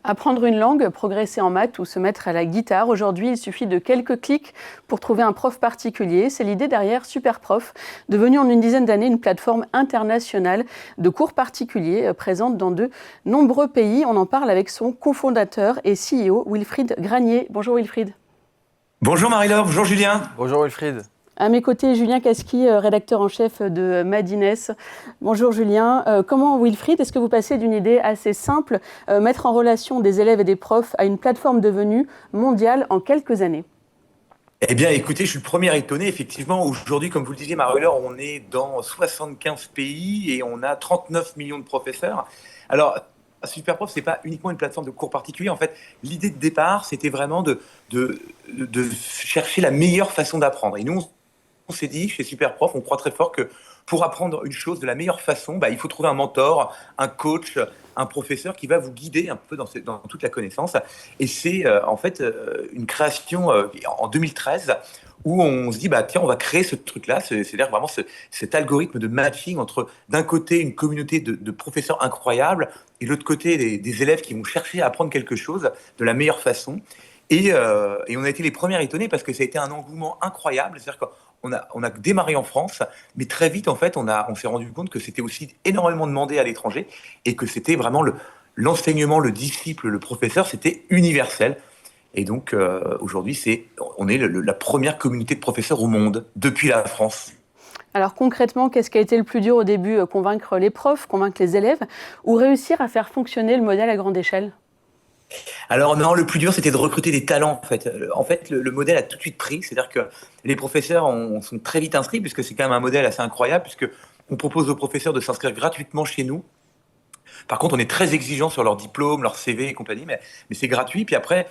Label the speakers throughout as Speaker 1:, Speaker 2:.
Speaker 1: Apprendre une langue, progresser en maths ou se mettre à la guitare, aujourd'hui il suffit de quelques clics pour trouver un prof particulier. C'est l'idée derrière Superprof, devenue en une dizaine d'années une plateforme internationale de cours particuliers présente dans de nombreux pays. On en parle avec son cofondateur et CEO Wilfried Granier. Bonjour Wilfried.
Speaker 2: Bonjour Marie-Laure, bonjour Julien.
Speaker 3: Bonjour Wilfried.
Speaker 1: À mes côtés, Julien Casqui, rédacteur en chef de Madines. Bonjour Julien. Comment, Wilfried, est-ce que vous passez d'une idée assez simple, mettre en relation des élèves et des profs, à une plateforme devenue mondiale en quelques années?
Speaker 2: Eh bien écoutez, je suis le premier étonné. Effectivement, aujourd'hui, comme vous le disiez Marie-Laure, on est dans 75 pays et on a 39 millions de professeurs. Alors, Superprof, c'est pas uniquement une plateforme de cours particuliers. En fait, l'idée de départ, c'était vraiment de chercher la meilleure façon d'apprendre. Et nous, on s'est dit, chez Superprof, on croit très fort que pour apprendre une chose de la meilleure façon, il faut trouver un mentor, un coach, un professeur qui va vous guider un peu dans toute la connaissance. Et c'est en fait une création en 2013 où on se dit, tiens, on va créer ce truc-là, c'est-à-dire vraiment cet algorithme de matching entre, d'un côté, une communauté de professeurs incroyables et de l'autre côté, des élèves qui vont chercher à apprendre quelque chose de la meilleure façon. Et on a été les premiers étonnés parce que ça a été un engouement incroyable. C'est-à-dire qu'on a démarré en France, mais très vite, en fait, on s'est rendu compte que c'était aussi énormément demandé à l'étranger et que c'était vraiment l'enseignement, le disciple, le professeur, c'était universel. Et donc, aujourd'hui, on est la première communauté de professeurs au monde, depuis la France.
Speaker 1: Alors concrètement, qu'est-ce qui a été le plus dur au début? Convaincre les profs, convaincre les élèves ou réussir à faire fonctionner le modèle à grande échelle?
Speaker 2: Alors non, le plus dur, c'était de recruter des talents, en fait. En fait, le modèle a tout de suite pris. C'est-à-dire que les professeurs sont très vite inscrits, puisque c'est quand même un modèle assez incroyable, puisque on propose aux professeurs de s'inscrire gratuitement chez nous. Par contre, on est très exigeant sur leur diplôme, leur CV et compagnie, mais c'est gratuit. Puis après,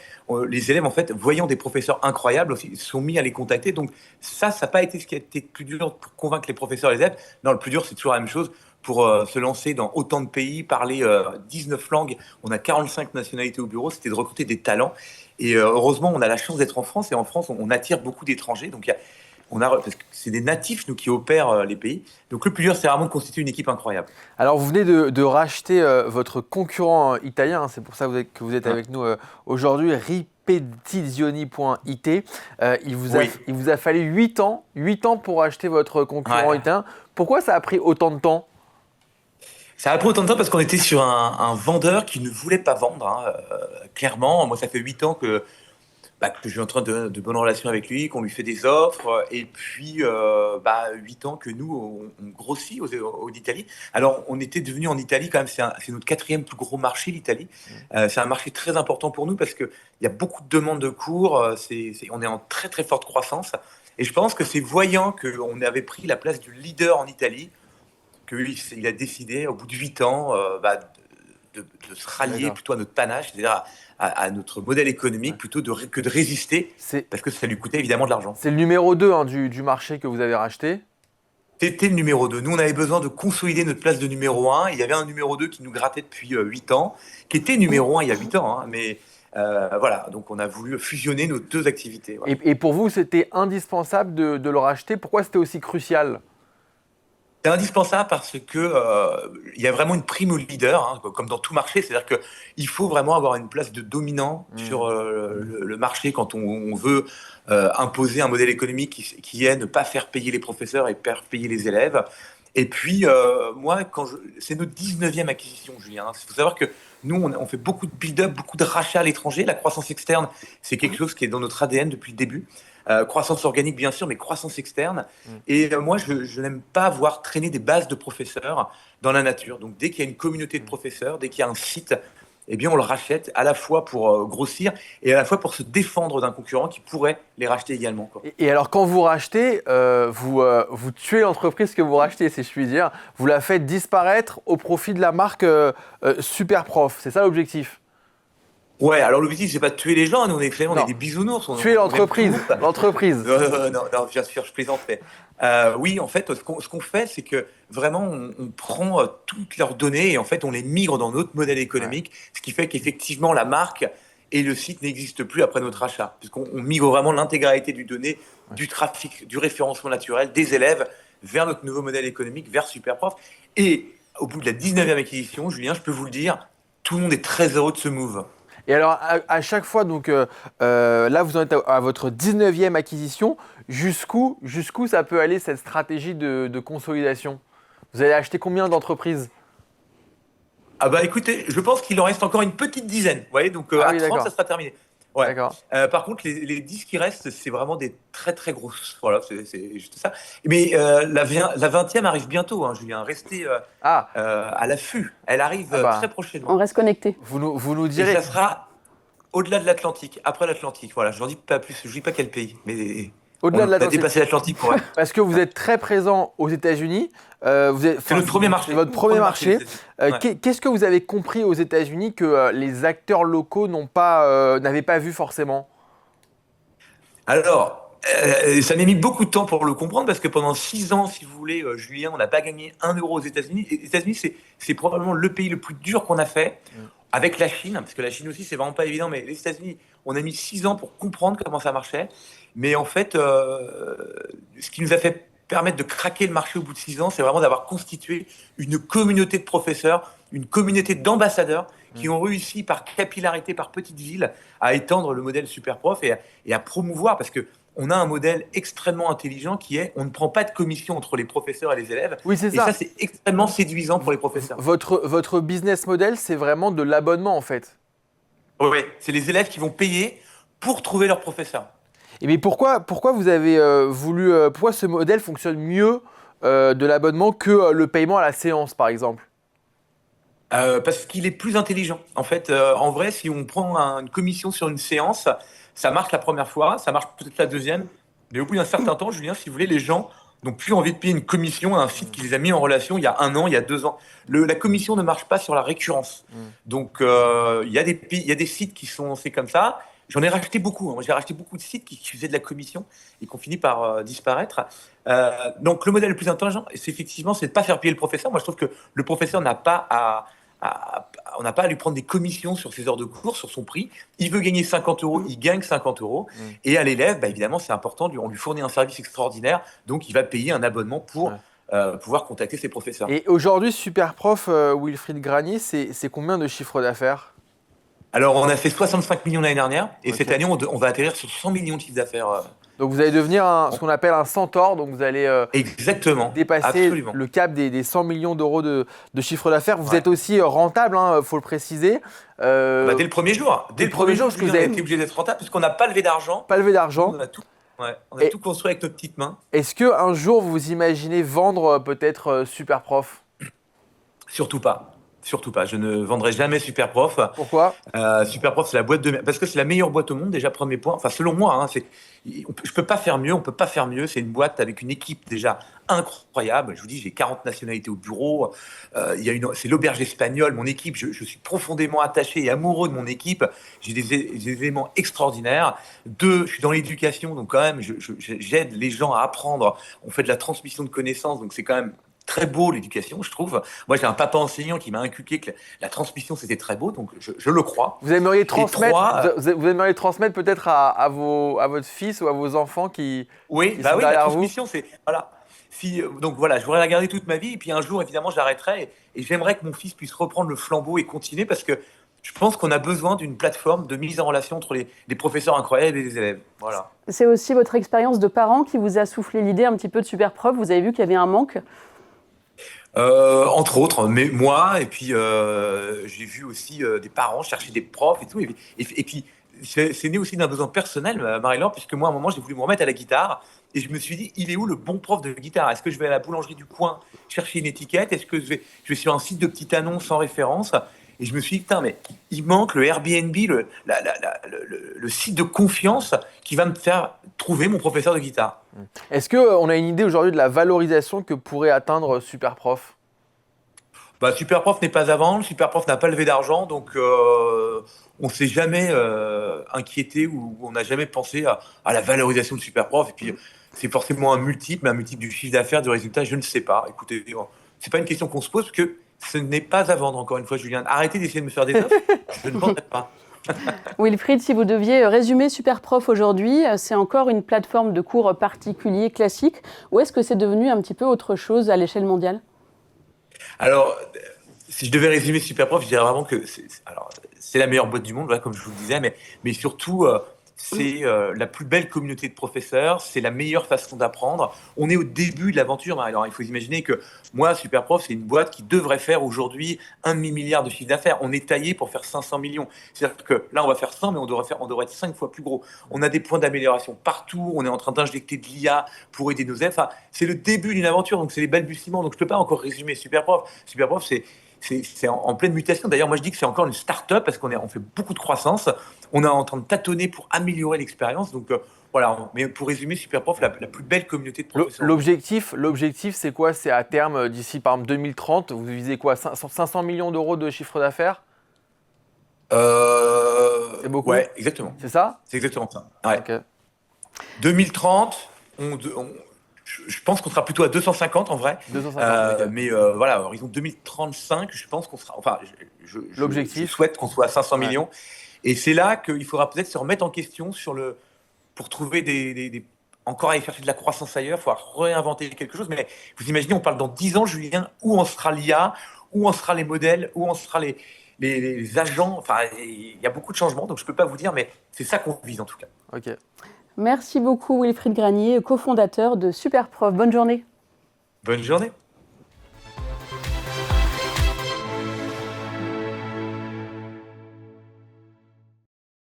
Speaker 2: les élèves, en fait, voyant des professeurs incroyables, aussi, sont mis à les contacter. Donc ça n'a pas été ce qui a été le plus dur pour convaincre les professeurs et les élèves. Non, le plus dur, c'est toujours la même chose. Pour se lancer dans autant de pays, parler 19 langues, on a 45 nationalités au bureau, c'était de recruter des talents. Et heureusement, on a la chance d'être en France, et en France, on attire beaucoup d'étrangers. Donc, parce que c'est des natifs, nous, qui opèrent les pays. Donc, le plus dur, c'est vraiment de constituer une équipe incroyable.
Speaker 3: Alors, vous venez de racheter votre concurrent italien, c'est pour ça que vous êtes avec nous aujourd'hui, Ripetizioni.it. Il vous a fallu 8 ans pour acheter votre concurrent italien. Pourquoi ça a pris autant de temps?
Speaker 2: Ça a pris autant de temps parce qu'on était sur un vendeur qui ne voulait pas vendre, clairement. Moi, ça fait 8 ans que je suis en train de bonnes relations avec lui, qu'on lui fait des offres, et puis 8 ans que nous, on grossit en Italie. Alors, on était devenu en Italie, quand même, c'est notre quatrième plus gros marché, l'Italie. C'est un marché très important pour nous parce qu'il y a beaucoup de demandes de cours, on est en très très forte croissance. Et je pense que c'est voyant qu'on avait pris la place du leader en Italie, qu'il a décidé, au bout de 8 ans, de se rallier plutôt à notre panache, c'est-à-dire à notre modèle économique, plutôt que de résister, parce que ça lui coûtait évidemment de l'argent.
Speaker 3: C'est le numéro 2 du marché que vous avez racheté.
Speaker 2: C'était le numéro 2. Nous, on avait besoin de consolider notre place de numéro 1. Il y avait un numéro 2 qui nous grattait depuis 8 ans, qui était numéro 1 il y a 8 ans. Mais voilà, donc on a voulu fusionner nos deux activités. Voilà.
Speaker 3: Et pour vous, c'était indispensable de le racheter. Pourquoi c'était aussi crucial?
Speaker 2: C'est indispensable parce que il y a vraiment une prime au leader, comme dans tout marché. C'est-à-dire qu'il faut vraiment avoir une place de dominant sur le marché quand on veut imposer un modèle économique qui est ne pas faire payer les professeurs et faire payer les élèves. Et puis, moi, c'est notre 19e acquisition, Julien. Il faut savoir que nous, on fait beaucoup de build-up, beaucoup de rachats à l'étranger. La croissance externe, c'est quelque chose qui est dans notre ADN depuis le début. Croissance organique, bien sûr, mais croissance externe. Et moi, je n'aime pas voir traîner des bases de professeurs dans la nature. Donc, dès qu'il y a une communauté de professeurs, dès qu'il y a un site, eh bien, on le rachète à la fois pour grossir et à la fois pour se défendre d'un concurrent qui pourrait les racheter également, quoi.
Speaker 3: Et alors, quand vous rachetez, vous tuez l'entreprise que vous rachetez, si je puis dire. Vous la faites disparaître au profit de la marque Superprof. C'est ça l'objectif?
Speaker 2: Ouais, alors l'objectif, c'est pas de tuer les gens. Nous, on est des bisounours.
Speaker 3: Tuer l'entreprise. L'entreprise.
Speaker 2: Non, bien sûr, je plaisante. Oui, en fait, ce qu'on fait, c'est que vraiment, on prend toutes leurs données et en fait, on les migre dans notre modèle économique, ce qui fait qu'effectivement, la marque et le site n'existent plus après notre achat, puisqu'on migre vraiment l'intégralité du donné, du trafic, du référencement naturel, des élèves vers notre nouveau modèle économique, vers Superprof. Et au bout de la 19e acquisition, Julien, je peux vous le dire, tout le monde est très heureux de ce move.
Speaker 3: Et alors, à chaque fois, donc, là, vous en êtes à votre 19e acquisition. Jusqu'où ça peut aller cette stratégie de consolidation? Vous allez acheter combien d'entreprises?
Speaker 2: Ah bah écoutez, je pense qu'il en reste encore une petite dizaine. Vous voyez, donc
Speaker 3: Ah
Speaker 2: à
Speaker 3: oui,
Speaker 2: 30,
Speaker 3: d'accord.
Speaker 2: ça sera terminé. Ouais.
Speaker 3: D'accord.
Speaker 2: Par contre, les 10 qui restent, c'est vraiment des très très grosses. Voilà, c'est juste ça. Mais la 20e arrive bientôt, hein, Julien. Restez
Speaker 3: Ah,
Speaker 2: à l'affût. Elle arrive
Speaker 3: ah bah,
Speaker 2: très
Speaker 1: On
Speaker 2: prochainement.
Speaker 1: reste connecté.
Speaker 3: vous nous
Speaker 2: Et
Speaker 3: direz.
Speaker 2: ça sera au-delà de l'Atlantique, après l'Atlantique. Voilà, je n'en dis pas plus, je ne dis pas quel pays. Mais
Speaker 3: Au-delà
Speaker 2: on
Speaker 3: de
Speaker 2: a
Speaker 3: l'Atlantique.
Speaker 2: dépassé l'Atlantique pour elle.
Speaker 3: Parce que vous êtes très présent aux États-Unis.
Speaker 2: C'est notre premier marché.
Speaker 3: C'est votre premier marché.
Speaker 2: les États-Unis. Ouais.
Speaker 3: Qu'est-ce que vous avez compris aux États-Unis que les acteurs locaux n'avaient pas vu forcément?
Speaker 2: Alors, ça m'a mis beaucoup de temps pour le comprendre parce que pendant 6 ans, si vous voulez, Julien, on n'a pas gagné 1 euro aux États-Unis. Et les États-Unis, c'est probablement le pays le plus dur qu'on a fait avec la Chine, parce que la Chine aussi, c'est vraiment pas évident. Mais les États-Unis, on a mis 6 ans pour comprendre comment ça marchait. Mais en fait, ce qui nous a fait permettre de craquer le marché au bout de 6 ans, c'est vraiment d'avoir constitué une communauté de professeurs, une communauté d'ambassadeurs qui ont réussi par capillarité, par petites villes, à étendre le modèle Superprof et à promouvoir, parce que on a un modèle extrêmement intelligent qui est on ne prend pas de commission entre les professeurs et les élèves.
Speaker 3: Oui, c'est
Speaker 2: Et
Speaker 3: ça.
Speaker 2: ça, c'est extrêmement séduisant pour les professeurs.
Speaker 3: Votre business model, c'est vraiment de l'abonnement en fait.
Speaker 2: Oui, c'est les élèves qui vont payer pour trouver leur professeur.
Speaker 3: Et mais pourquoi vous avez pourquoi ce modèle fonctionne mieux de l'abonnement que le paiement à la séance, par exemple?
Speaker 2: Parce qu'il est plus intelligent. En fait, en vrai, si on prend une commission sur une séance, ça marche la première fois, ça marche peut-être la deuxième, mais au bout d'un certain temps, Julien, si vous voulez, les gens n'ont plus envie de payer une commission à un site qui les a mis en relation il y a 1 an, il y a 2 ans. La commission ne marche pas sur la récurrence. Donc, il y a des sites qui sont c'est comme ça. J'en ai racheté beaucoup. Moi, j'ai racheté beaucoup de sites qui faisaient de la commission et qui ont fini par disparaître. Donc, le modèle le plus intelligent, c'est effectivement, c'est de ne pas faire payer le professeur. Moi, je trouve que le professeur n'a pas on n'a pas à lui prendre des commissions sur ses heures de cours, sur son prix. Il veut gagner 50 euros, il gagne 50 euros. Et à l'élève, bah, évidemment, c'est important, on lui fournit un service extraordinaire, donc il va payer un abonnement pour pouvoir contacter ses professeurs.
Speaker 3: Et aujourd'hui, Superprof, Wilfried Granier, c'est combien de chiffre d'affaires?
Speaker 2: Alors, on a fait 65 millions l'année dernière, et
Speaker 3: Ok.
Speaker 2: cette année, on va atterrir sur 100 millions de chiffre d'affaires.
Speaker 3: Donc vous allez devenir ce qu'on appelle un centaure, donc vous allez
Speaker 2: Exactement,
Speaker 3: dépasser
Speaker 2: absolument.
Speaker 3: le cap des 100 millions d'euros de chiffre d'affaires. Vous
Speaker 2: Ouais.
Speaker 3: êtes aussi rentable, hein, faut le préciser.
Speaker 2: Bah, dès le premier jour. Dès le premier jour,
Speaker 3: parce que
Speaker 2: Julien,
Speaker 3: vous
Speaker 2: on a
Speaker 3: avez
Speaker 2: été obligé d'être rentable, puisqu'on n'a pas levé d'argent.
Speaker 3: pas levé d'argent.
Speaker 2: On a
Speaker 3: Et-
Speaker 2: tout construit avec nos petites mains.
Speaker 3: Est-ce qu'un jour vous imaginez vendre peut-être Superprof?
Speaker 2: Surtout pas. Surtout pas. Je ne vendrai jamais Superprof.
Speaker 3: Pourquoi?
Speaker 2: Superprof, c'est la boîte de merde. Parce que c'est la meilleure boîte au monde, déjà, premier point. Enfin, selon moi, hein, je peux pas faire mieux, on peut pas faire mieux. C'est une boîte avec une équipe déjà incroyable. Je vous dis, j'ai 40 nationalités au bureau. C'est l'auberge espagnole, mon équipe. Je suis profondément attaché et amoureux de mon équipe. J'ai des éléments extraordinaires. 2, je suis dans l'éducation, donc quand même, j'aide les gens à apprendre. On fait de la transmission de connaissances, donc c'est quand même très beau l'éducation, je trouve. Moi, j'ai un papa enseignant qui m'a inculqué que la transmission, c'était très beau, donc je le crois.
Speaker 3: Vous aimeriez transmettre,
Speaker 2: 3,
Speaker 3: vous aimeriez transmettre peut-être à votre fils ou à vos enfants qui
Speaker 2: oui,
Speaker 3: sont
Speaker 2: la
Speaker 3: derrière vous?
Speaker 2: transmission, c'est... Voilà. Donc voilà, je voudrais la garder toute ma vie, et puis un jour, évidemment, j'arrêterai, et j'aimerais que mon fils puisse reprendre le flambeau et continuer, parce que je pense qu'on a besoin d'une plateforme de mise en relation entre les professeurs incroyables et les élèves. Voilà.
Speaker 1: C'est aussi votre expérience de parent qui vous a soufflé l'idée un petit peu de Superprof. Vous avez vu qu'il y avait un manque.
Speaker 2: Entre autres, mais moi, et puis j'ai vu aussi des parents chercher des profs et tout. Et puis, c'est né aussi d'un besoin personnel, Marie-Laure, puisque moi, à un moment, j'ai voulu me remettre à la guitare. Et je me suis dit, il est où le bon prof de guitare? Est-ce que je vais à la boulangerie du coin chercher une étiquette? Est-ce que je vais sur un site de petite annonce sans référence? Et je me suis dit, putain, mais il manque le Airbnb, le site de confiance qui va me faire trouver mon professeur de guitare.
Speaker 3: Est-ce qu'on a une idée aujourd'hui de la valorisation que pourrait atteindre Superprof?
Speaker 2: Bah, Superprof n'est pas à vendre, Superprof n'a pas levé d'argent, donc on ne s'est jamais inquiété ou on n'a jamais pensé à la valorisation de Superprof. Et puis, c'est forcément un multiple, mais un multiple du chiffre d'affaires, du résultat, je ne sais pas. Écoutez, c'est pas une question qu'on se pose, parce que ce n'est pas à vendre, encore une fois, Julien. Arrêtez d'essayer de me faire des offres, je ne vendrai pas.
Speaker 1: Wilfried, si vous deviez résumer Superprof aujourd'hui, c'est encore une plateforme de cours particuliers classique, ou est-ce que c'est devenu un petit peu autre chose à l'échelle mondiale?
Speaker 2: Alors, si je devais résumer Superprof, je dirais vraiment que c'est la meilleure boîte du monde, voilà, comme je vous le disais, mais surtout, c'est la plus belle communauté de professeurs, c'est la meilleure façon d'apprendre. On est au début de l'aventure. Alors, il faut imaginer que moi, Superprof, c'est une boîte qui devrait faire aujourd'hui 1,5 milliard de chiffre d'affaires. On est taillé pour faire 500 millions. C'est-à-dire que là, on va faire 100, mais on devrait être 5 fois plus gros. On a des points d'amélioration partout. On est en train d'injecter de l'IA pour aider nos élèves. Enfin, c'est le début d'une aventure, donc c'est les balbutiements. Donc, je ne peux pas encore résumer Superprof. Superprof, c'est en pleine mutation. D'ailleurs, moi, je dis que c'est encore une start-up parce on fait beaucoup de croissance. On est en train de tâtonner pour améliorer l'expérience. Donc, voilà. Mais pour résumer, Superprof, la plus belle communauté de professeurs.
Speaker 3: L'objectif, c'est quoi? C'est à terme, d'ici par exemple 2030, vous visez quoi? 500 millions d'euros de chiffre d'affaires? C'est beaucoup?
Speaker 2: Ouais, exactement.
Speaker 3: C'est ça?
Speaker 2: C'est exactement ça. Ouais.
Speaker 3: Ok.
Speaker 2: 2030, je pense qu'on sera plutôt à 250 en vrai.
Speaker 3: 250, ok.
Speaker 2: Mais voilà, horizon 2035, je pense qu'on sera. Enfin,
Speaker 3: L'objectif.
Speaker 2: je souhaite qu'on soit à 500
Speaker 3: Ouais.
Speaker 2: millions. Et c'est là qu'il faudra peut-être se remettre en question pour trouver encore aller chercher de la croissance ailleurs. Il faudra réinventer quelque chose. Mais vous imaginez, on parle dans 10 ans, Julien, où en sera l'IA, où en sera les modèles, où en sera les agents. Enfin, il y a beaucoup de changements, donc je ne peux pas vous dire, mais c'est ça qu'on vise en tout cas.
Speaker 3: Ok.
Speaker 1: Merci beaucoup Wilfried Granier, cofondateur de Superprof. Bonne journée.
Speaker 2: Bonne journée.